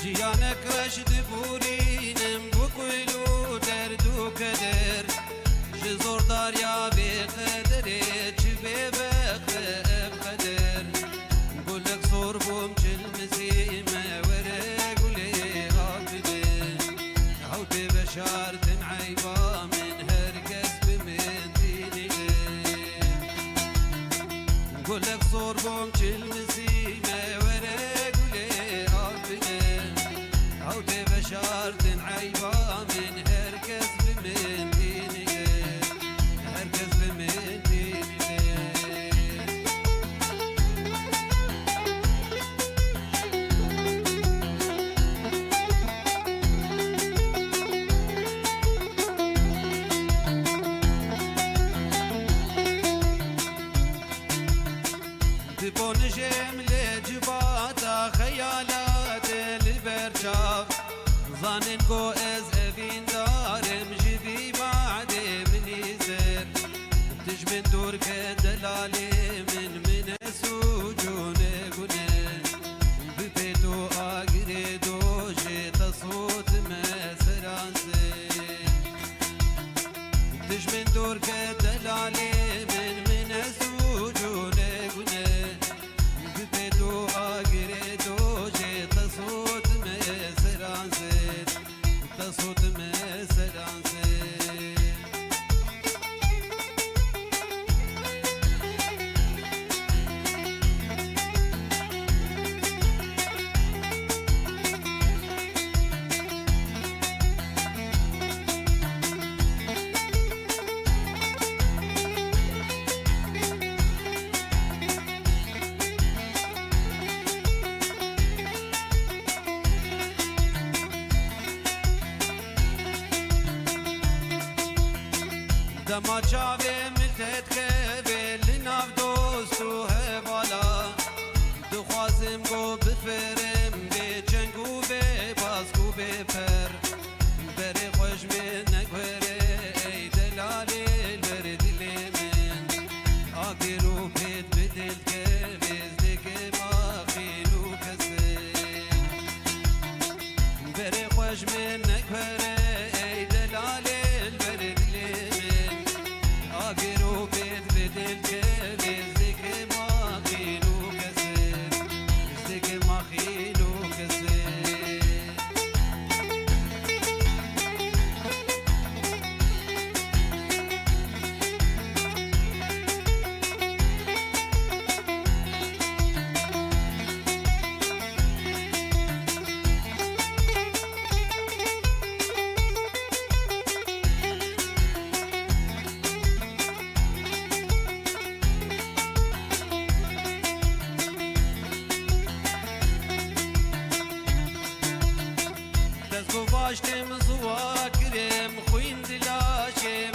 جيانك رشد بورينم بكلو دردو كدر جزور دار يا بقدري جبي بقدر قولك صور بومجل مزيمة ورقولي غابدي عودي بشار تنعيبا من هرقس بمديني قولك صور بومجل مزيمة ورقولي غابدي عودي بشار تنعيبا من هرقس بمديني هرقس بمديني تبون جملة جباتا خيالات البرشاف ظانن كو از ابين دارم جبي بعد من يزر تجمن دور كدلالي من سجون قنن ببيتو اقري دوجي تصوت مسرانسي تجمن دور كدلالي من سجون قنن ببيتو اقري دوجي تصوت مسرانسي تصوت مسرانسي دما چاوه ملتت که لناف دوستو هوالا دخوازم گو بفرم به چنگو به بازگو بپر بره خوش من نگوره ای دلالی البردلی من آگرو پید بدل که وزده که ما خیلو کسی بره خوش من نگوره ای دلالی البردلی من آگرو پید بدل که وزده که ما خیلو کسی وزده که ما خیلو کسی دست گو باشتم زوا کرم خوین دلاشم